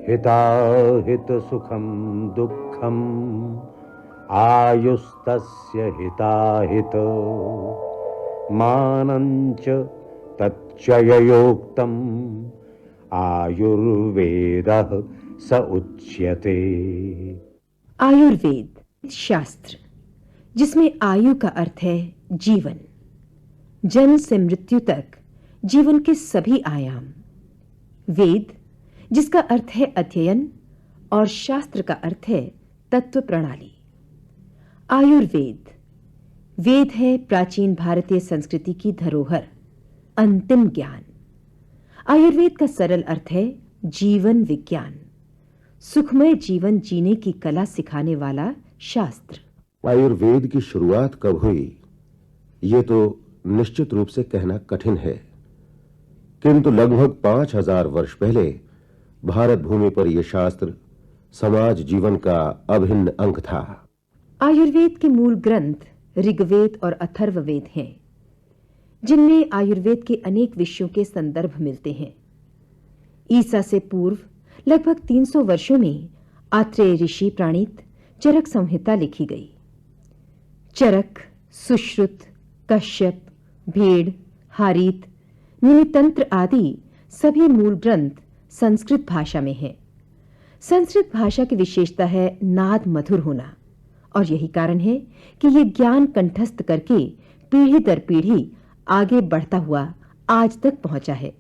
हिताहित सुखम दुःखम आयुस्तस्य हिताहित मानंच तच्चयोक्तम आयुर्वेदः स उच्यते। आयुर्वेद शास्त्र जिसमें आयु का अर्थ है जीवन, जन्म से मृत्यु तक जीवन के सभी आयाम, वेद जिसका अर्थ है अध्ययन और शास्त्र का अर्थ है तत्व प्रणाली। आयुर्वेद वेद है प्राचीन भारतीय संस्कृति की धरोहर, अंतिम ज्ञान। आयुर्वेद का सरल अर्थ है जीवन विज्ञान, सुखमय जीवन जीने की कला सिखाने वाला शास्त्र। आयुर्वेद की शुरुआत कब हुई ये तो निश्चित रूप से कहना कठिन है, किंतु लगभग 5000 वर्ष पहले भारत भूमि पर यह शास्त्र समाज जीवन का अभिन्न अंग था। आयुर्वेद के मूल ग्रंथ ऋग्वेद और अथर्ववेद हैं, जिनमें आयुर्वेद के अनेक विषयों के संदर्भ मिलते हैं। ईसा से पूर्व लगभग 300 वर्षों में आत्रेय ऋषि प्रणीत चरक संहिता लिखी गई। चरक, सुश्रुत, कश्यप, भेड़, हारीत, निमितंत्र आदि सभी मूल ग्रंथ संस्कृत भाषा में हैं। संस्कृत भाषा की विशेषता है नाद मधुर होना, और यही कारण है कि यह ज्ञान कंठस्थ करके पीढ़ी दर पीढ़ी आगे बढ़ता हुआ आज तक पहुंचा है।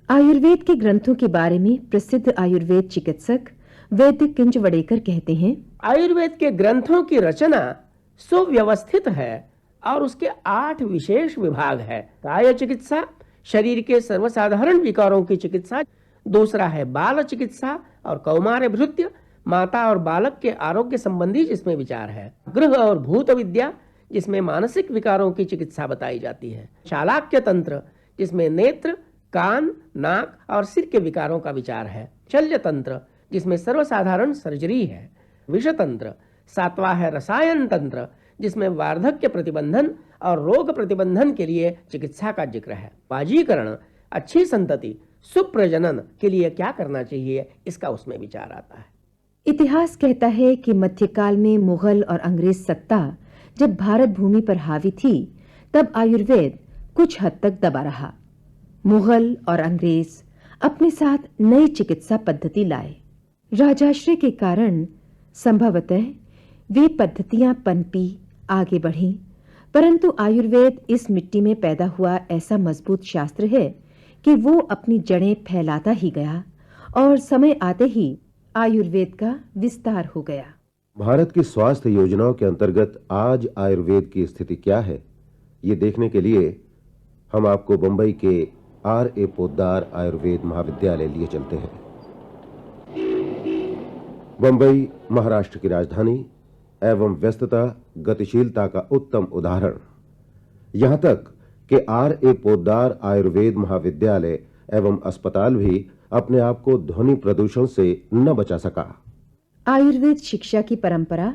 आयुर्वेद के ग्रंथों के बारे में प्रसिद्ध आयुर्वेद चिकित्सक वैद्य किंजवडेकर कहते हैं, आयुर्वेद के ग्रंथों की रचना सुव्यवस्थित है और उसके 8 विशेष विभाग है। काय चिकित्सा, शरीर के सर्वसाधारण विकारों की चिकित्सा। दूसरा है बाल चिकित्सा और कौमार भृत्य, माता और बालक के आरोग्य संबंधी जिसमें विचार है। गृह और भूत विद्या, जिसमें मानसिक विकारों की चिकित्सा बताई जाती है। शालाक्य तंत्र, जिसमें नेत्र, कान, नाक और सिर के विकारों का विचार है। शल्य तंत्र, जिसमें सर्वसाधारण सर्जरी है। विष तंत्र। 7वां है रसायन तंत्र, जिसमें वार्धक्य प्रतिबंधन और रोग प्रतिबंधन के लिए चिकित्सा का जिक्र है। वाजीकरण, अच्छी संतति, सुप्रजनन के लिए क्या करना चाहिए, इसका उसमें विचार आता है। इतिहास कहता है कि मध्यकाल में मुगल और अंग्रेज सत्ता जब भारत भूमि पर हावी थी, तब आयुर्वेद कुछ हद तक दबा रहा। मुगल और अंग्रेज अपने साथ नई चिकित्सा पद्धति लाए। राजाश्रय के कारण संभवतः वे पद्धतियां पनपी, आगे बढ़ी, परंतु आयुर्वेद इस मिट्टी में पैदा हुआ ऐसा मजबूत शास्त्र है कि वो अपनी जड़ें फैलाता ही गया और समय आते ही आयुर्वेद का विस्तार हो गया। भारत की स्वास्थ्य योजनाओं के अंतर्गत आज आयुर्वेद की स्थिति क्या है, ये देखने के लिए हम आपको बंबई के R.A. पोद्दार आयुर्वेद महाविद्यालय लिए चलते हैं। बंबई महाराष्ट्र की राजधानी एवं व्यस्तता, गतिशीलता का उत्तम उदाहरण। यहां तक कि R.A. पोद्दार आयुर्वेद महाविद्यालय एवं अस्पताल भी अपने आप को ध्वनि प्रदूषण से न बचा सका। आयुर्वेद शिक्षा की परंपरा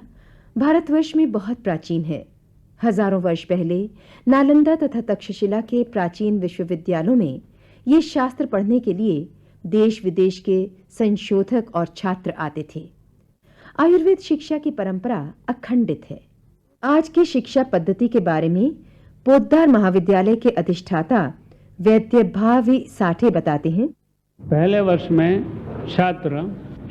भारतवर्ष में बहुत प्राचीन है। हजारों वर्ष पहले नालंदा तथा तक्षशिला के प्राचीन विश्वविद्यालयों में ये शास्त्र पढ़ने के लिए देश विदेश के संशोधक और छात्र आते थे। आयुर्वेद शिक्षा की परंपरा अखंडित है। आज की शिक्षा पद्धति के बारे में पोद्दार महाविद्यालय के अधिष्ठाता वैद्य भावी साठे बताते हैं। पहले वर्ष में छात्र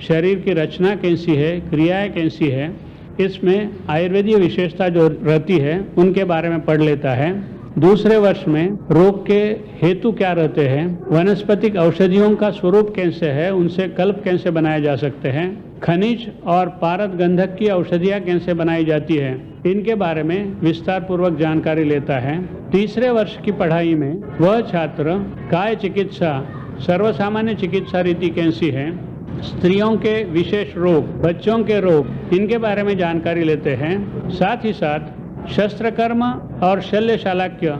शरीर की रचना कैसी है, क्रियाएं कैसी है, इसमें आयुर्वेदीय विशेषता जो रहती है उनके बारे में पढ़ लेता है। दूसरे वर्ष में रोग के हेतु क्या रहते हैं, वनस्पतिक औषधियों का स्वरूप कैसे है, उनसे कल्प कैसे बनाए जा सकते हैं, खनिज और पारद गंधक की औषधियाँ कैसे बनाई जाती है, इनके बारे में विस्तार पूर्वक जानकारी लेता है। तीसरे वर्ष की पढ़ाई में वह छात्र काय चिकित्सा, सर्वसामान्य चिकित्सा रीति कैसी है, स्त्रियों के विशेष रोग, बच्चों के रोग, इनके बारे में जानकारी लेते हैं। साथ ही साथ शस्त्रकर्म और शल्य शालाक्य,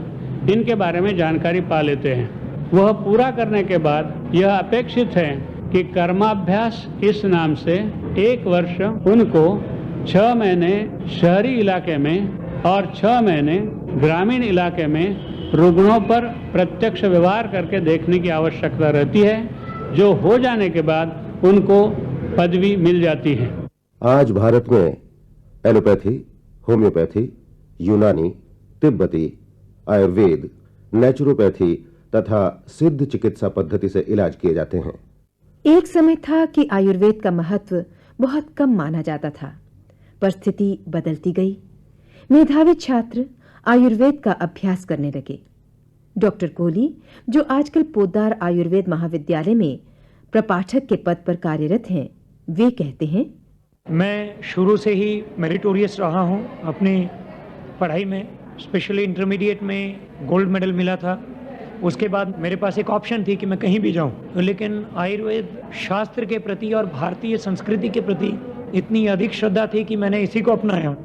इनके बारे में जानकारी पा लेते हैं। वह पूरा करने के बाद यह अपेक्षित है कि कर्माभ्यास इस नाम से 1 वर्ष उनको 6 महीने शहरी इलाके में और 6 महीने ग्रामीण इलाके में रुग्णों पर प्रत्यक्ष व्यवहार करके देखने की आवश्यकता रहती है। जो हो जाने के बाद उनको पदवी मिल जाती है। आज भारत में एलोपैथी, होम्योपैथी, यूनानी, तिब्बती, आयुर्वेद, नेचुरोपैथी तथा सिद्ध चिकित्सा पद्धति से इलाज किए जाते हैं। एक समय था कि आयुर्वेद का महत्व बहुत कम माना जाता था, पर स्थिति बदलती गई। मेधावी छात्र आयुर्वेद का अभ्यास करने लगे। डॉक्टर कोहली, जो आजकल पोद्दार आयुर्वेद महाविद्यालय में प्रपाठक के पद पर कार्यरत हैं, वे कहते हैं, मैं शुरू से ही मेरिटोरियस रहा हूं अपनी पढ़ाई में। स्पेशली इंटरमीडिएट में गोल्ड मेडल मिला था। उसके बाद मेरे पास एक ऑप्शन थी कि मैं कहीं भी जाऊं, लेकिन आयुर्वेद शास्त्र के प्रति और भारतीय संस्कृति के प्रति इतनी अधिक श्रद्धा थी कि मैंने इसी को अपनाया।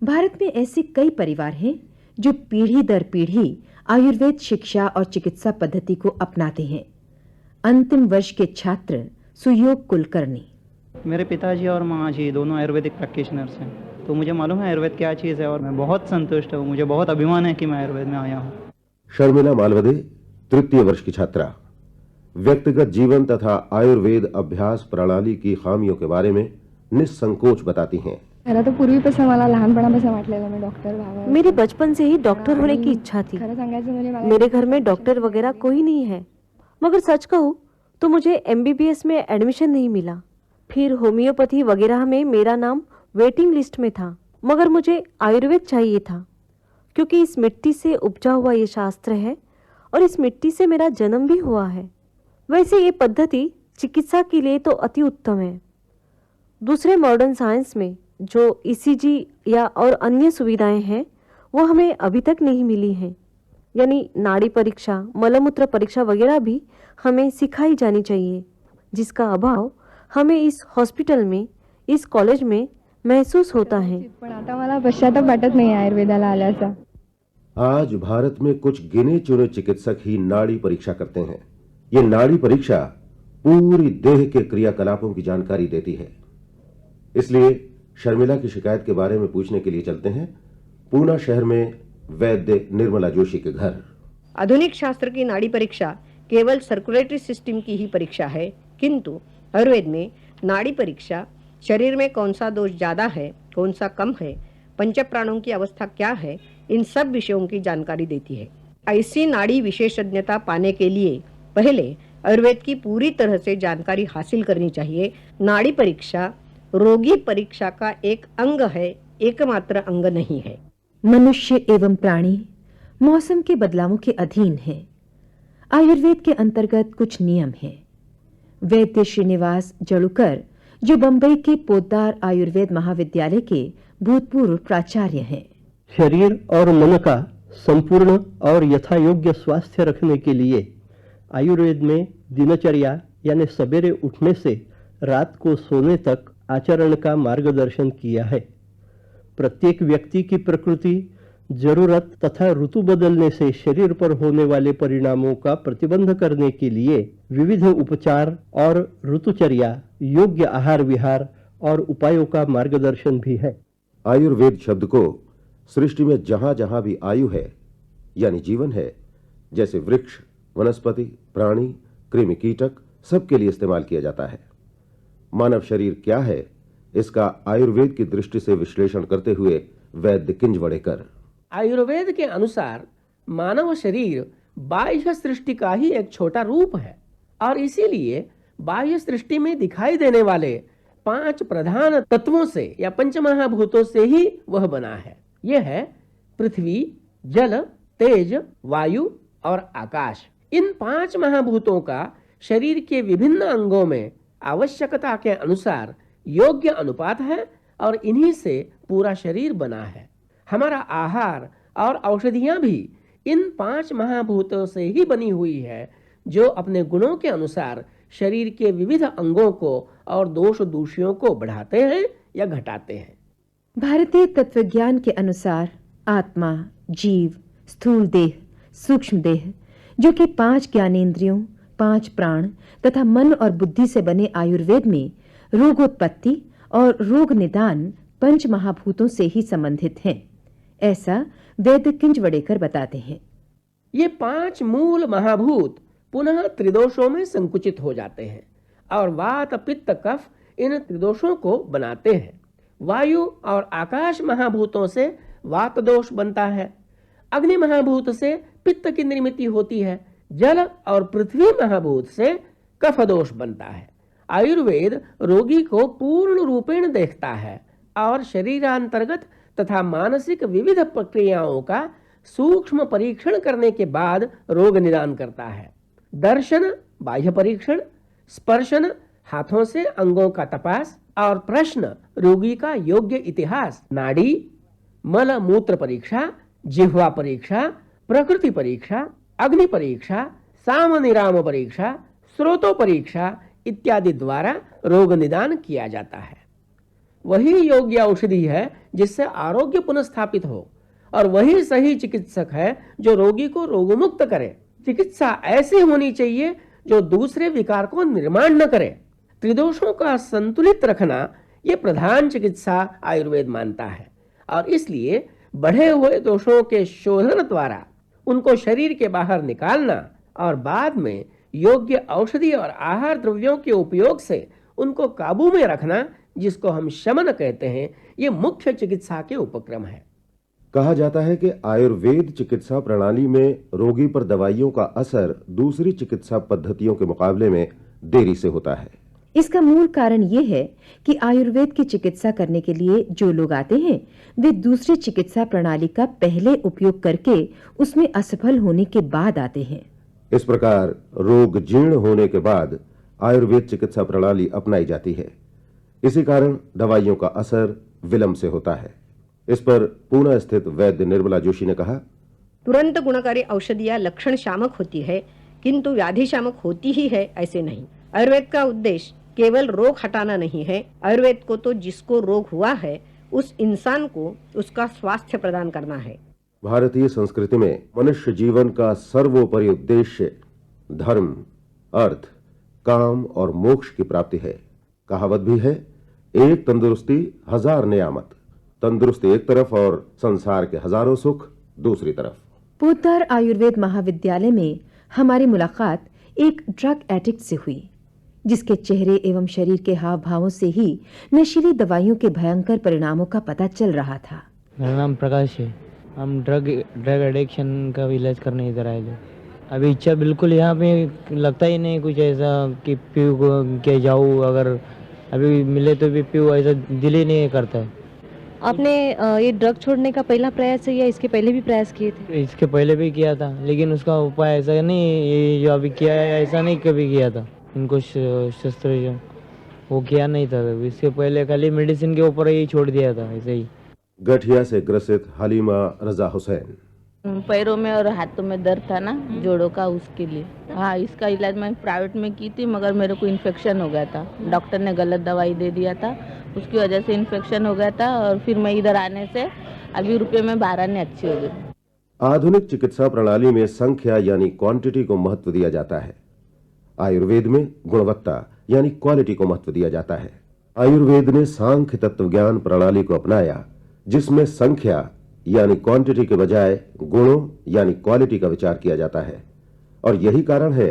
भारत में ऐसे कई परिवार हैं जो पीढ़ी दर पीढ़ी आयुर्वेद शिक्षा और चिकित्सा पद्धति को अपनाते हैं। अंतिम वर्ष के छात्र सुयोग कुलकर्णी, मेरे पिताजी और माँ जी दोनों आयुर्वेदिक प्रैक्टिशनर्स हैं, तो मुझे मालूम है आयुर्वेद क्या चीज़ है और मैं बहुत संतुष्ट हूँ। मुझे बहुत अभिमान है कि मैं आयुर्वेद में आया हूँ। शर्मिला मालवदे, तृतीय वर्ष की छात्रा, व्यक्तिगत जीवन तथा आयुर्वेद अभ्यास प्रणाली की खामियों के बारे में निसंकोच बताती हैं। खरं तर पूर्वीपासून मला लहानपणापासून वाटलेलं मी डॉक्टर व्हावं। मेरी बचपन से ही डॉक्टर होने की इच्छा थी। खरं सांगायचं म्हणजे मला मेरे घर में डॉक्टर वगैरह कोई नहीं है, मगर सच कहूँ तो मुझे MBBS में एडमिशन नहीं मिला। फिर होम्योपैथी वगैरह में मेरा नाम वेटिंग लिस्ट में था, मगर मुझे आयुर्वेद चाहिए था, क्योंकि इस मिट्टी से उपजा हुआ ये शास्त्र है और इस मिट्टी से मेरा जन्म भी हुआ है। वैसे ये पद्धति चिकित्सा के लिए तो अति उत्तम है। दूसरे मॉडर्न साइंस में जो ECG या और अन्य सुविधाएं हैं वो हमें अभी तक नहीं मिली हैं, यानी नाड़ी परीक्षा, मलमूत्र परीक्षा वगैरह भी हमें सिखाई जानी चाहिए, जिसका अभाव हमें इस हॉस्पिटल में, इस कॉलेज में महसूस होता है। पण आता मला पश्चाताप वाटत नाही आयुर्वेदाला आल्याचा। आज भारत में कुछ गिने चुने चिकित्सक ही नाड़ी परीक्षा करते हैं। ये नाड़ी परीक्षा पूरी देह के क्रियाकलापों की जानकारी देती है। इसलिए शर्मिला की शिकायत के बारे में पूछने के लिए चलते हैं पूना शहर में वैद्य निर्मला जोशी के घर। आधुनिक शास्त्र की नाड़ी परीक्षा केवल सर्कुलेटरी सिस्टम की ही परीक्षा है, किंतु आयुर्वेद में नाड़ी परीक्षा शरीर में कौन सा दोष ज्यादा है, कौन सा कम है, पंच प्राणों की अवस्था क्या है, इन सब विषयों की जानकारी देती है। ऐसी नाड़ी विशेषज्ञता पाने के लिए पहले आयुर्वेद की पूरी तरह से जानकारी हासिल करनी चाहिए। नाड़ी परीक्षा रोगी परीक्षा का एक अंग है, एकमात्र अंग नहीं है। मनुष्य एवं प्राणी मौसम के बदलावों के अधीन है। आयुर्वेद के अंतर्गत कुछ नियम हैं। वैद्य श्रीनिवास जड़ुकर, जो बंबई के पोद्दार आयुर्वेद महाविद्यालय के भूतपूर्व प्राचार्य हैं, शरीर और मन का संपूर्ण और यथायोग्य स्वास्थ्य रखने के लिए आयुर्वेद में दिनचर्या यानी सवेरे उठने से रात को सोने तक आचरण का मार्गदर्शन किया है। प्रत्येक व्यक्ति की प्रकृति, जरूरत तथा ऋतु बदलने से शरीर पर होने वाले परिणामों का प्रतिबंध करने के लिए विविध उपचार और ऋतुचर्या, योग्य आहार विहार और उपायों का मार्गदर्शन भी है। आयुर्वेद शब्द को सृष्टि में जहां जहां भी आयु है यानी जीवन है, जैसे वृक्ष, वनस्पति, प्राणी, कृमि, कीटक, सबके लिए इस्तेमाल किया जाता है। मानव शरीर क्या है, इसका आयुर्वेद की दृष्टि से विश्लेषण करते हुए वैद्य किंजवड़ेकर, आयुर्वेद के अनुसार मानव शरीर बाह्य सृष्टि का ही एक छोटा रूप है और इसीलिए बाह्य सृष्टि में दिखाई देने वाले 5 प्रधान तत्वों से या पंचमहाभूतों से ही वह बना है। यह है पृथ्वी, जल, तेज, वायु और आकाश। इन 5 महाभूतों का शरीर के विभिन्न अंगों में आवश्यकता के अनुसार योग्य अनुपात है और इन्हीं से पूरा शरीर बना है। हमारा आहार और औषधियां भी इन 5 महाभूतों से ही बनी हुई है, जो अपने गुणों के अनुसार शरीर के विविध अंगों को और दोष दूषियों को बढ़ाते हैं या घटाते हैं। भारतीय तत्वज्ञान के अनुसार आत्मा, जीव, स्थूल देह, सूक्ष्म देह, जो कि 5 ज्ञानेंद्रियों, 5 प्राण तथा मन और बुद्धि से बने आयुर्वेद में रोगोत्पत्ति और रोग निदान 5 महाभूतों से ही संबंधित हैं, ऐसा वैद्य किंजवड़ेकर बताते हैं। ये 5 मूल महाभूत पुनः त्रिदोषों में संकुचित हो जाते हैं और वात पित्त कफ इन त्रिदोषों को बनाते हैं। वायु और आकाश महाभूतों से वात दोष बनता है, अग्नि महाभूत से पित्त की निर्मिति होती है, जल और पृथ्वी महाभूत से कफ दोष बनता है। आयुर्वेद रोगी को पूर्ण रूपेण देखता है और शरीरांतर्गत तथा मानसिक विविध प्रक्रियाओं का सूक्ष्म परीक्षण करने के बाद रोग निदान करता है। दर्शन बाह्य परीक्षण, स्पर्शन हाथों से अंगों का तपास और प्रश्न रोगी का योग्य इतिहास, नाड़ी, मल मूत्र परीक्षा, जिह्वा परीक्षा, प्रकृति परीक्षा, अग्नि परीक्षा, साम निराम परीक्षा, स्रोतो परीक्षा इत्यादि द्वारा रोग निदान किया जाता है। वही योग्य औषधि है जिससे आरोग्य पुनः हो और वही सही चिकित्सक है जो रोगी को रोगमुक्त करे। चिकित्सा ऐसी होनी चाहिए जो दूसरे विकार को निर्माण न करे। त्रिदोषों का संतुलित रखना ये प्रधान चिकित्सा आयुर्वेद मानता है और इसलिए बढ़े हुए दोषों के शोधन द्वारा उनको शरीर के बाहर निकालना और बाद में योग्य औषधि और आहार द्रव्यों के उपयोग से उनको काबू में रखना, जिसको हम शमन कहते हैं, ये मुख्य चिकित्सा के उपक्रम है। कहा जाता है कि आयुर्वेद चिकित्सा प्रणाली में रोगी पर दवाइयों का असर दूसरी चिकित्सा पद्धतियों के मुकाबले में देरी से होता है। इसका मूल कारण ये है कि आयुर्वेद की चिकित्सा करने के लिए जो लोग आते हैं वे दूसरी चिकित्सा प्रणाली का पहले उपयोग करके उसमें असफल होने के बाद आते हैं। इस प्रकार रोग जीर्ण होने के बाद आयुर्वेद चिकित्सा प्रणाली अपनाई जाती है। इसी कारण दवाइयों का असर विलंब से होता है। इस पर पूना स्थित वैद्य निर्मला जोशी ने कहा, तुरंत गुणकारी औषधियां लक्षण शामक होती है किंतु व्याधि शामक होती ही है ऐसे नहीं। आयुर्वेद का उद्देश्य केवल रोग हटाना नहीं है। आयुर्वेद को तो जिसको रोग हुआ है उस इंसान को उसका स्वास्थ्य प्रदान करना है। भारतीय संस्कृति में मनुष्य जीवन का सर्वोपरि उद्देश्य धर्म, अर्थ, काम और मोक्ष की प्राप्ति है। कहावत भी है, एक तंदुरुस्ती हजार नियामत। तंदुरुस्ती एक तरफ और संसार के हजारों सुख दूसरी तरफ। पोद्दार आयुर्वेद महाविद्यालय में हमारी मुलाकात एक ड्रग एडिक्ट से हुई, जिसके चेहरे एवं शरीर के हाव भावों से ही नशीली दवाइयों के भयंकर परिणामों का पता चल रहा था। मेरा नाम प्रकाश है। हम ड्रग एडिक्शन का इलाज करने इधर आए थे। अभी इच्छा बिल्कुल यहाँ पे लगता ही नहीं कुछ ऐसा कि पीऊ के जाऊँ, अगर अभी मिले तो भी पीऊ, ऐसा दिल ही नहीं करता है। आपने ये ड्रग छोड़ने का पहला प्रयास है या इसके पहले भी प्रयास किए थे? इसके पहले भी किया था, लेकिन उसका उपाय ऐसा नहीं, ये जो अभी किया है ऐसा नहीं कभी किया था। इनको शस्त्र जो वो किया नहीं था। इसके पहले खाली मेडिसिन के ऊपर ही छोड़ दिया था ऐसे ही। गठिया से ग्रसित हलीमा रजा हुसैन। पैरों में और हाथों में दर्द था ना, जोड़ों का, उसके लिए। हाँ, इसका इलाज मैं प्राइवेट में की थी, मगर मेरे को इन्फेक्शन हो गया था। डॉक्टर ने गलत दवाई दे दिया था, उसकी वजह से इन्फेक्शन हो गया था और फिर मैं इधर आने से अभी रुपये में 12 ने अच्छी हो गई। आधुनिक चिकित्सा प्रणाली में संख्या यानी क्वांटिटी को महत्व दिया जाता है। आयुर्वेद में गुणवत्ता यानी क्वालिटी को महत्व दिया जाता है। आयुर्वेद ने सांख्य तत्वज्ञान प्रणाली को अपनाया, जिसमें संख्या यानी क्वांटिटी के बजाय गुणों यानी क्वालिटी का विचार किया जाता है। और यही कारण है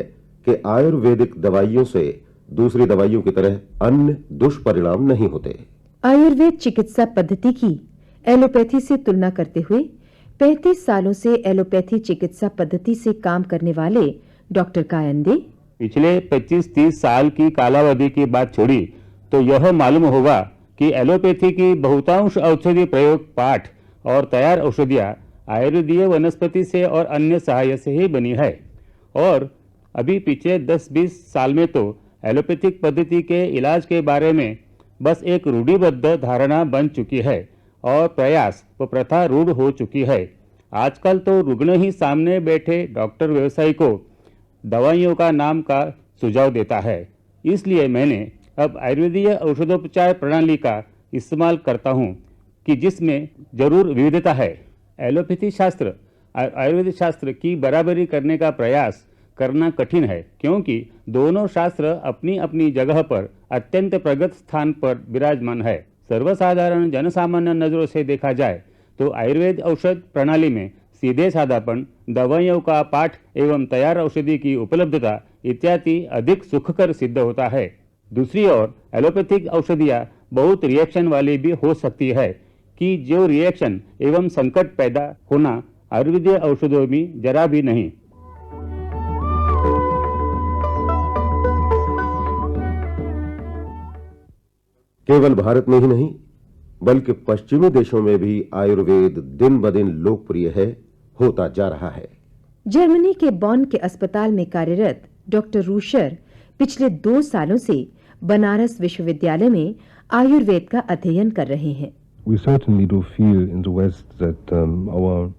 कि आयुर्वेदिक दवाइयों से दूसरी दवाइयों की तरह अन्य दुष्परिणाम नहीं होते। आयुर्वेद चिकित्सा पद्धति की एलोपैथी से तुलना करते हुए 35 सालों से एलोपैथी चिकित्सा पद्धति से काम करने वाले डॉक्टर कायंदे, पिछले 25-30 साल की कालावधि की बात छोड़ी तो यह मालूम होगा कि एलोपैथी की बहुतांश औषधि प्रयोग पाठ और तैयार औषधियाँ आयुर्वेदीय वनस्पति से और अन्य सहाय से ही बनी है। और अभी पिछले 10-20 साल में तो एलोपैथिक पद्धति के इलाज के बारे में बस एक रूढ़िबद्ध धारणा बन चुकी है और प्रयास व प्रथा रूढ़ हो चुकी है। आजकल तो रुग्ण ही सामने बैठे डॉक्टर व्यवसायी को दवाइयों का नाम का सुझाव देता है। इसलिए मैंने अब आयुर्वेदीय औषधोपचार प्रणाली का इस्तेमाल करता हूँ कि जिसमें जरूर विविधता है। एलोपैथी शास्त्र आयुर्वेदिक शास्त्र की बराबरी करने का प्रयास करना कठिन है, क्योंकि दोनों शास्त्र अपनी अपनी जगह पर अत्यंत प्रगत स्थान पर विराजमान है। सर्वसाधारण जनसामान्य नजरों से देखा जाए तो आयुर्वेद औषध प्रणाली में सीधे साधापन, दवाइयों का पाठ एवं तैयार औषधि की उपलब्धता इत्यादि अधिक सुखकर सिद्ध होता है। दूसरी ओर एलोपैथिक औषधियां बहुत रिएक्शन वाली भी हो सकती है कि जो रिएक्शन एवं संकट पैदा होना आयुर्वेदीय औषधों में जरा भी नहीं। केवल भारत में ही नहीं बल्कि पश्चिमी देशों में भी आयुर्वेद दिन ब दिन लोकप्रिय होता जा रहा है। जर्मनी के बॉन के अस्पताल में कार्यरत डॉक्टर रूशर पिछले 2 सालों से बनारस विश्वविद्यालय में आयुर्वेद का अध्ययन कर रहे हैं। We certainly do feel in the West that our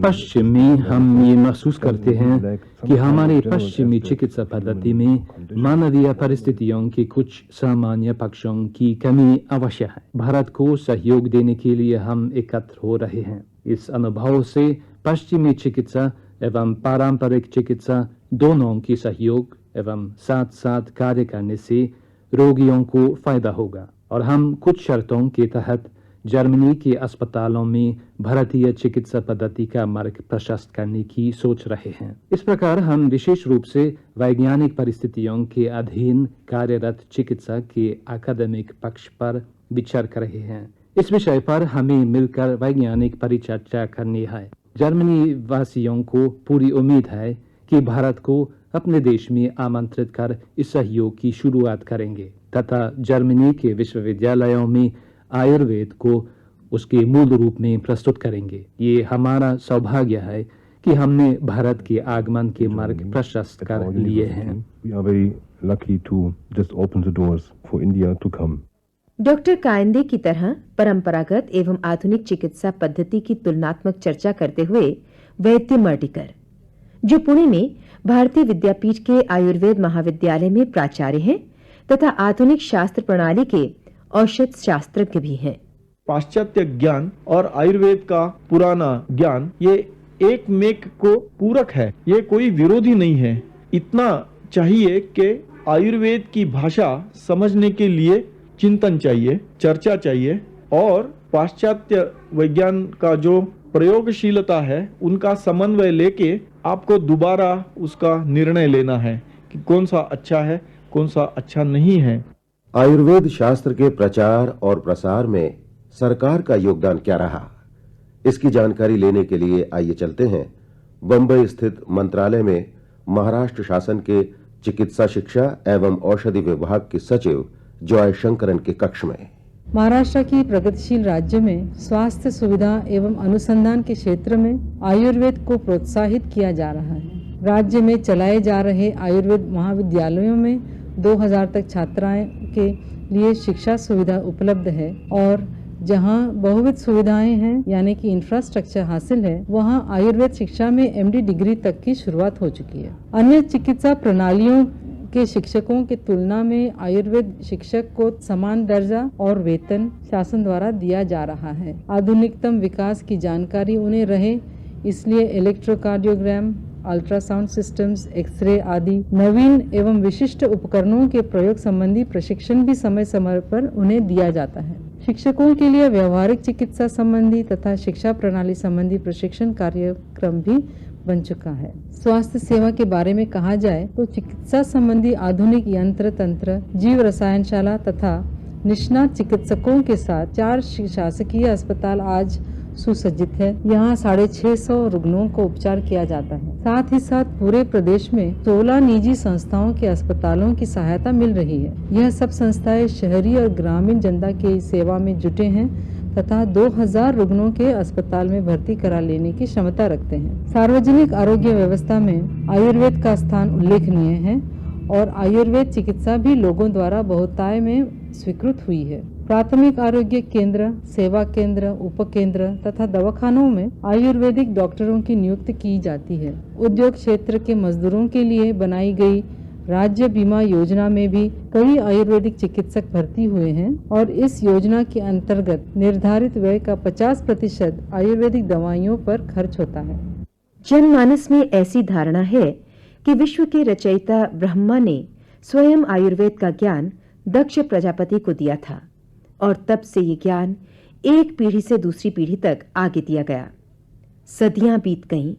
पश्चिम में हम ये महसूस करते हैं कि हमारे पश्चिमी चिकित्सा पद्धति में मानवीय परिस्थितियों के कुछ सामान्य पक्षों की कमी अवश्य है। भारत को सहयोग देने के लिए हम एकत्र हो रहे हैं। इस अनुभव से पश्चिमी चिकित्सा एवं पारंपरिक चिकित्सा दोनों की सहयोग एवं साथ साथ कार्य करने से रोगियों को फायदा होगा और हम कुछ शर्तों के तहत जर्मनी के अस्पतालों में भारतीय चिकित्सा पद्धति का मार्ग प्रशस्त करने की सोच रहे हैं। इस प्रकार हम विशेष रूप से वैज्ञानिक परिस्थितियों के अधीन कार्यरत चिकित्सा के अकादमिक पक्ष पर विचार कर रहे हैं। इस विषय पर हमें मिलकर वैज्ञानिक परिचर्चा करनी है। जर्मनी वासियों को पूरी उम्मीद है कि भारत को अपने देश में आमंत्रित कर इस सहयोग की शुरुआत करेंगे तथा जर्मनी के विश्वविद्यालयों में आयुर्वेद को उसके मूल रूप में प्रस्तुत करेंगे। ये हमारा सौभाग्य है कि हमने भारत के आगमन के मार्ग प्रशस्त कर लिए हैं। We are very lucky to just open the doors for India to come. Doctor Kayande की तरह परंपरागत एवं आधुनिक चिकित्सा पद्धति की तुलनात्मक चर्चा करते हुए वैद्य मर्डिकर, जो पुणे में भारतीय विद्यापीठ के आयुर्वेद महाविद्यालय में प्राचार्य हैं तथा आधुनिक शास्त्र प्रणाली के औषध शास्त्रज्ञ भी हैं। पाश्चात्य ज्ञान और आयुर्वेद का पुराना ज्ञान ये एक मेक को पूरक है, ये कोई विरोधी नहीं है। इतना चाहिए कि आयुर्वेद की भाषा समझने के लिए चिंतन चाहिए, चर्चा चाहिए और पाश्चात्य विज्ञान का जो प्रयोगशीलता है उनका समन्वय लेके आपको दोबारा उसका निर्णय लेना है कि कौन सा अच्छा है, कौन सा अच्छा नहीं है। आयुर्वेद शास्त्र के प्रचार और प्रसार में सरकार का योगदान क्या रहा, इसकी जानकारी लेने के लिए आइए चलते हैं बंबई स्थित मंत्रालय में महाराष्ट्र शासन के चिकित्सा शिक्षा एवं औषधि विभाग के सचिव जॉय शंकरन के कक्ष में। महाराष्ट्र की प्रगतिशील राज्य में स्वास्थ्य सुविधा एवं अनुसंधान के क्षेत्र में आयुर्वेद को प्रोत्साहित किया जा रहा है। राज्य में चलाए जा रहे आयुर्वेद महाविद्यालयों में 2000 तक छात्राएं के लिए शिक्षा सुविधा उपलब्ध है और जहां बहुविध सुविधाएं हैं यानी कि इंफ्रास्ट्रक्चर हासिल है, वहां आयुर्वेद शिक्षा में MD डिग्री तक की शुरुआत हो चुकी है। अन्य चिकित्सा प्रणालियों के शिक्षकों की तुलना में आयुर्वेद शिक्षक को समान दर्जा और वेतन शासन द्वारा दिया जा रहा है। आधुनिकतम विकास की जानकारी उन्हें रहे, इसलिए इलेक्ट्रोकार्डियोग्राम, अल्ट्रासाउंड सिस्टम्स, एक्सरे आदि नवीन एवं विशिष्ट उपकरणों के प्रयोग संबंधी प्रशिक्षण भी समय समय पर उन्हें दिया जाता है। शिक्षकों के लिए व्यवहारिक चिकित्सा संबंधी तथा शिक्षा प्रणाली संबंधी प्रशिक्षण कार्यक्रम भी बन चुका है। स्वास्थ्य सेवा के बारे में कहा जाए तो चिकित्सा संबंधी आधुनिक यंत्र तंत्र, जीव रसायनशाला तथा निष्णात चिकित्सकों के साथ 4 शासकीय अस्पताल आज सुसज्जित है। यहाँ 650 रुग्णों को उपचार किया जाता है। साथ ही साथ पूरे प्रदेश में 16 निजी संस्थाओं के अस्पतालों की सहायता मिल रही है। यह सब संस्थाएं शहरी और ग्रामीण जनता की सेवा में जुटे हैं तथा 2000 रुग्णों के अस्पताल में भर्ती करा लेने की क्षमता रखते हैं। सार्वजनिक आरोग्य व्यवस्था में आयुर्वेद का स्थान उल्लेखनीय है और आयुर्वेद चिकित्सा भी लोगों द्वारा बहुतायत में स्वीकृत हुई है। प्राथमिक आरोग्य केंद्र, सेवा केंद्र, उपकेंद्र तथा दवाखानों में आयुर्वेदिक डॉक्टरों की नियुक्ति की जाती है। उद्योग क्षेत्र के मजदूरों के लिए बनाई गई राज्य बीमा योजना में भी कई आयुर्वेदिक चिकित्सक भर्ती हुए हैं और इस योजना के अंतर्गत निर्धारित व्यय का 50% आयुर्वेदिक दवाइयों पर खर्च होता है। जनमानस में ऐसी धारणा है कि विश्व के रचयिता ब्रह्मा ने स्वयं आयुर्वेद का ज्ञान दक्ष प्रजापति को दिया था और तब से ये ज्ञान एक पीढ़ी से दूसरी पीढ़ी तक आगे दिया गया। सदियां बीत गईं।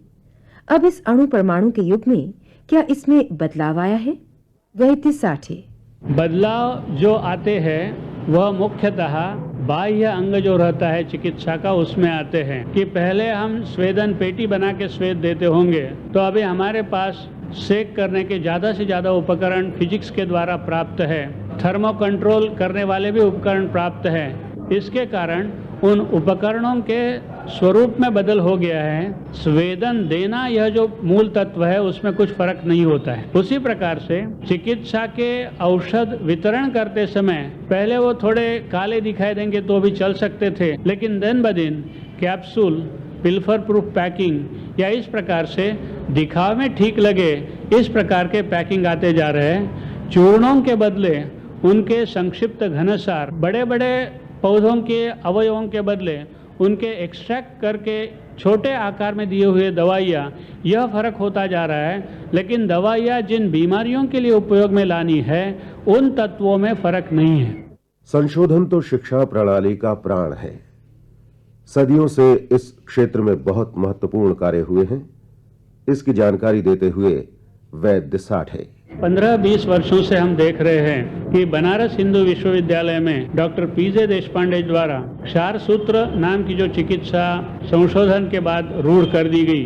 अब इस अणु परमाणु के युग में क्या इसमें बदलाव आया है? वैद्य साठे बदलाव जो आते हैं वह मुख्यतः बाह्य अंग जो रहता है चिकित्सा का उसमें आते हैं कि पहले हम स्वेदन पेटी बना के स्वेद देते होंगे, तो अभी हमारे पास सेक करने के ज़्यादा से ज़्यादा उपकरण फिजिक्स के द्वारा प्राप्त है, थर्मो कंट्रोल करने वाले भी उपकरण प्राप्त हैं। इसके कारण उन उपकरणों के स्वरूप में बदल हो गया है। स्वेदन देना यह जो मूल तत्व है उसमें कुछ फर्क नहीं होता है। उसी प्रकार से चिकित्सा के औषध वितरण करते समय पहले वो थोड़े काले दिखाई देंगे तो भी चल सकते थे, लेकिन दिन ब दिन कैप्सूल, पिल्फर प्रूफ पैकिंग या इस प्रकार से दिखाव में ठीक लगे इस प्रकार के पैकिंग आते जा रहे हैं। चूर्णों के बदले उनके संक्षिप्त घनसार, बड़े बड़े पौधों के अवयवों के बदले उनके एक्सट्रैक्ट करके छोटे आकार में दिए हुए दवाइयाँ, यह फर्क होता जा रहा है। लेकिन दवाइयाँ जिन बीमारियों के लिए उपयोग में लानी है उन तत्वों में फर्क नहीं है। संशोधन तो शिक्षा प्रणाली का प्राण है। सदियों से इस क्षेत्र में बहुत महत्वपूर्ण कार्य हुए हैं। इसकी जानकारी देते हुए वैद्य साठे। 15-20 वर्षों से हम देख रहे हैं कि बनारस हिंदू विश्वविद्यालय में डॉक्टर पीजे देशपांडे द्वारा क्षार सूत्र नाम की जो चिकित्सा संशोधन के बाद रूढ़ कर दी गई,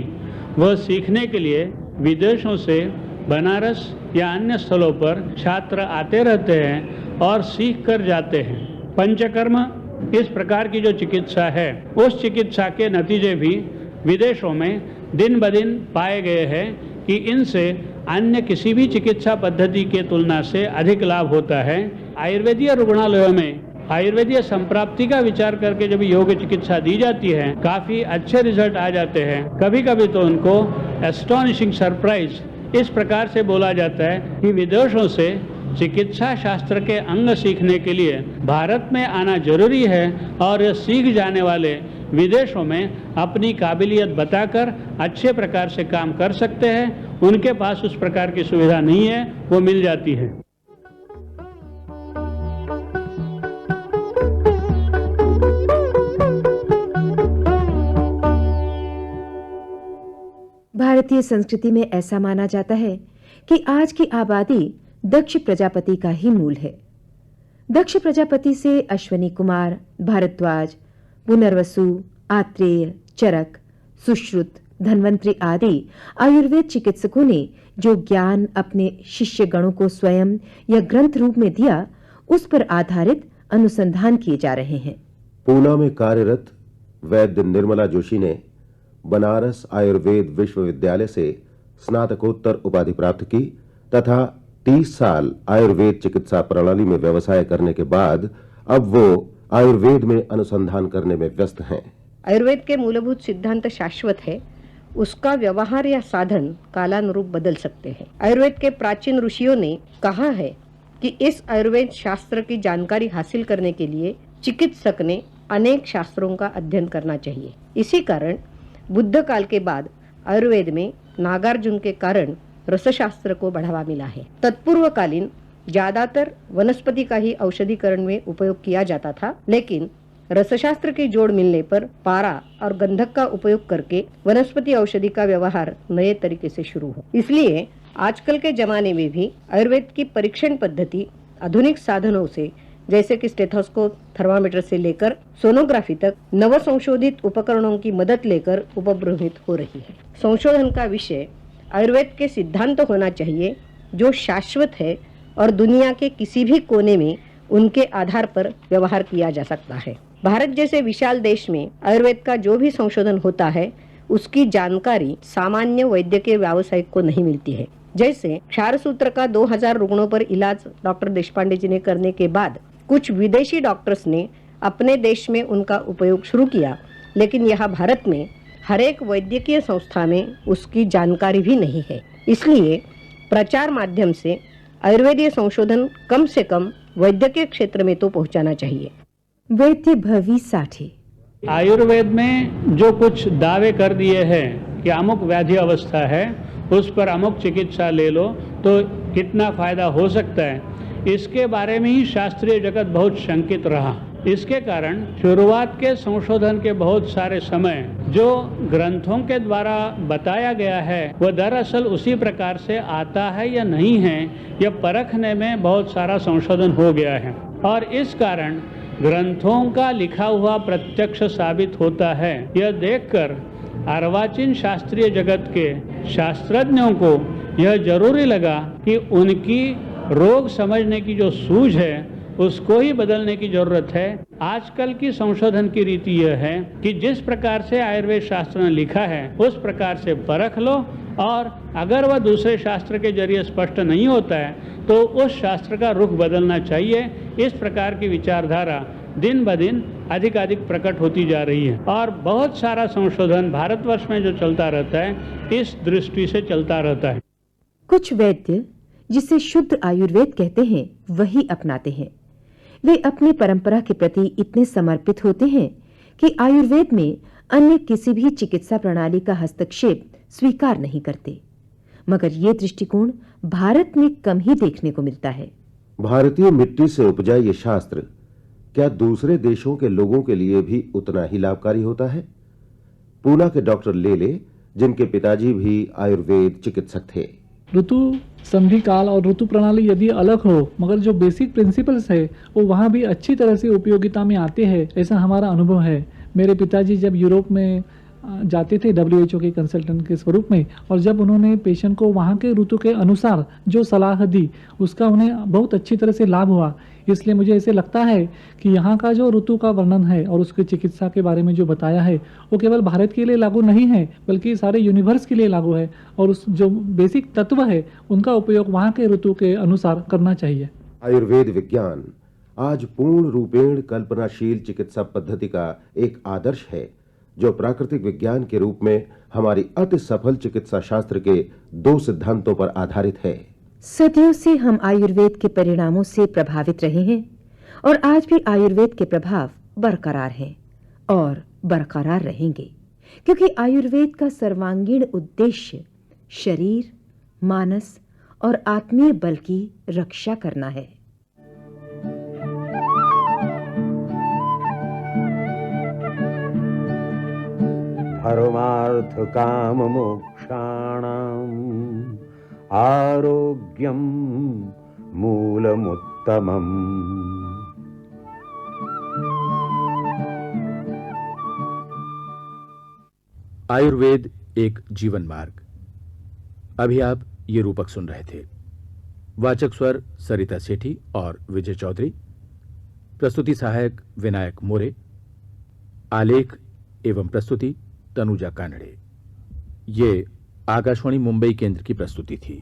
वह सीखने के लिए विदेशों से बनारस या अन्य स्थलों पर छात्र आते रहते हैं और सीख कर जाते हैं। पंचकर्म इस प्रकार की जो चिकित्सा है, उस चिकित्सा के नतीजे भी विदेशों में दिन ब दिन पाए गए हैं कि इनसे अन्य किसी भी चिकित्सा पद्धति के तुलना से अधिक लाभ होता है। आयुर्वेदीय रुग्णालयों में आयुर्वेदीय संप्राप्ति का विचार करके जब योग चिकित्सा दी जाती है, काफी अच्छे रिजल्ट आ जाते हैं। कभी कभी तो उनको एस्टोनिशिंग सरप्राइज इस प्रकार से बोला जाता है कि विदेशों से चिकित्सा शास्त्र के अंग सीखने के लिए भारत में आना जरूरी है और यह सीख जाने वाले विदेशों में अपनी काबिलियत बताकर अच्छे प्रकार से काम कर सकते हैं। उनके पास उस प्रकार की सुविधा नहीं है, वो मिल जाती है। भारतीय संस्कृति में ऐसा माना जाता है कि आज की आबादी दक्ष प्रजापति का ही मूल है। दक्ष प्रजापति से अश्वनी कुमार, भारद्वाज, पुनर्वसु, आत्रेय, चरक, सुश्रुत, धन्वंतरी आदि आयुर्वेद चिकित्सकों ने जो ज्ञान अपने शिष्य गणों को स्वयं या ग्रंथ रूप में दिया, उस पर आधारित अनुसंधान किए जा रहे हैं। पूना में कार्यरत वैद्य निर्मला जोशी ने बनारस आयुर्वेद विश्वविद्यालय से स्नातकोत्तर उपाधि प्राप्त की तथा 30 साल आयुर्वेद चिकित्सा प्रणाली में व्यवसाय करने के बाद अब वो आयुर्वेद में अनुसंधान करने में व्यस्त हैं। आयुर्वेद के मूलभूत सिद्धांत शाश्वत है, उसका व्यवहार या साधन कालानुरूप बदल सकते हैं। आयुर्वेद के प्राचीन ऋषियों ने कहा है कि इस आयुर्वेद शास्त्र की जानकारी हासिल करने के लिए चिकित्सक ने अनेक शास्त्रों का अध्ययन करना चाहिए। इसी कारण बुद्ध काल के बाद आयुर्वेद में नागार्जुन के कारण रसशास्त्र को बढ़ावा मिला है। तत्पूर्वकालीन ज्यादातर वनस्पति का ही औषधीकरण में उपयोग किया जाता था, लेकिन रसशास्त्र की जोड़ मिलने पर पारा और गंधक का उपयोग करके वनस्पति औषधि का व्यवहार नए तरीके से शुरू हो। इसलिए आजकल के जमाने में भी आयुर्वेद की परीक्षण पद्धति आधुनिक साधनों से, जैसे कि स्टेथोस्कोप, थर्मामीटर से लेकर सोनोग्राफी तक नव संशोधित उपकरणों की मदद लेकर उपब्रमित हो रही है। संशोधन का विषय आयुर्वेद के सिद्धांत होना चाहिए जो शाश्वत है और दुनिया के किसी भी कोने में उनके आधार पर व्यवहार किया जा सकता है। भारत जैसे विशाल देश में आयुर्वेद का जो भी संशोधन होता है उसकी जानकारी सामान्य वैद्य के व्यावसायिक को नहीं मिलती है। जैसे क्षार सूत्र का 2000 रुग्णों पर इलाज डॉक्टर देशपांडे जी ने करने के बाद कुछ विदेशी डॉक्टर्स ने अपने देश में उनका उपयोग शुरू किया, लेकिन यहाँ भारत में हर एक वैद्यकीय संस्था में उसकी जानकारी भी नहीं है। इसलिए प्रचार माध्यम से आयुर्वेदीय संशोधन कम से कम वैद्यकीय क्षेत्र में तो पहुंचाना चाहिए। वैद्य भवी साठे। आयुर्वेद में जो कुछ दावे कर दिए हैं कि अमुक व्याधि अवस्था है, उस पर अमुक चिकित्सा ले लो तो कितना फायदा हो सकता है, इसके बारे में ही शास्त्रीय जगत बहुत शंकित रहा। इसके कारण शुरुआत के संशोधन के बहुत सारे समय जो ग्रंथों के द्वारा बताया गया है वह दरअसल उसी प्रकार से आता है या नहीं है, यह परखने में बहुत सारा संशोधन हो गया है। और इस कारण ग्रंथों का लिखा हुआ प्रत्यक्ष साबित होता है। यह देखकर अर्वाचीन शास्त्रीय जगत के शास्त्रज्ञों को यह जरूरी लगा कि उनकी रोग समझने की जो सूझ है उसको ही बदलने की जरूरत है। आजकल की संशोधन की रीति यह है कि जिस प्रकार से आयुर्वेद शास्त्र ने लिखा है उस प्रकार से परख लो, और अगर वह दूसरे शास्त्र के जरिए स्पष्ट नहीं होता है तो उस शास्त्र का रुख बदलना चाहिए। इस प्रकार की विचारधारा दिन ब दिन अधिक प्रकट होती जा रही है और बहुत सारा संशोधन भारतवर्ष में जो चलता रहता है इस दृष्टि से चलता रहता है। कुछ वैद्य जिसे शुद्ध आयुर्वेद कहते हैं वही अपनाते हैं। वे अपनी परंपरा के प्रति इतने समर्पित होते हैं कि आयुर्वेद में अन्य किसी भी चिकित्सा प्रणाली का हस्तक्षेप स्वीकार नहीं करते। मगर ये दृष्टिकोण भारत में कम ही देखने को मिलता है। भारतीय मिट्टी से उपजा ये शास्त्र क्या दूसरे देशों के लोगों के लिए भी उतना ही लाभकारी होता है? पूना के डॉक्टर लेले, जिनके पिताजी भी आयुर्वेद चिकित्सक थे। ऋतु संधि काल और ऋतु प्रणाली यदि अलग हो मगर जो बेसिक प्रिंसिपल्स है वो वहाँ भी अच्छी तरह से उपयोगिता में आते हैं, ऐसा हमारा अनुभव है। मेरे पिताजी जब यूरोप में जाते थे WHO के कंसल्टेंट के स्वरूप में, और जब उन्होंने पेशेंट को वहाँ के ऋतु के अनुसार जो सलाह दी उसका उन्हें बहुत अच्छी तरह से लाभ हुआ। इसलिए मुझे ऐसे लगता है कि यहाँ का जो ऋतु का वर्णन है और उसकी चिकित्सा के बारे में जो बताया है वो केवल भारत के लिए लागू नहीं है बल्कि सारे यूनिवर्स के लिए लागू है, और उस जो बेसिक तत्व है उनका उपयोग वहाँ के ऋतु के अनुसार करना चाहिए। आयुर्वेद विज्ञान आज पूर्ण रूपेण कल्पनाशील चिकित्सा पद्धति का एक आदर्श है जो प्राकृतिक विज्ञान के रूप में हमारी अति सफल चिकित्सा शास्त्र के 2 सिद्धांतों पर आधारित है। सदियों से हम आयुर्वेद के परिणामों से प्रभावित रहे हैं और आज भी आयुर्वेद के प्रभाव बरकरार हैं और बरकरार रहेंगे, क्योंकि आयुर्वेद का सर्वांगीण उद्देश्य शरीर, मानस और आत्मीय बल की रक्षा करना है। धर्मार्थ काम मोक्षाणाम आरोग्यम मूलमुत्तमम्। आयुर्वेद एक जीवन मार्ग। अभी आप ये रूपक सुन रहे थे। वाचक स्वर सरिता सेठी और विजय चौधरी। प्रस्तुति सहायक विनायक मोरे। आलेख एवं प्रस्तुति तनुजा कानड़े। ये आकाशवाणी मुंबई केंद्र की प्रस्तुति थी।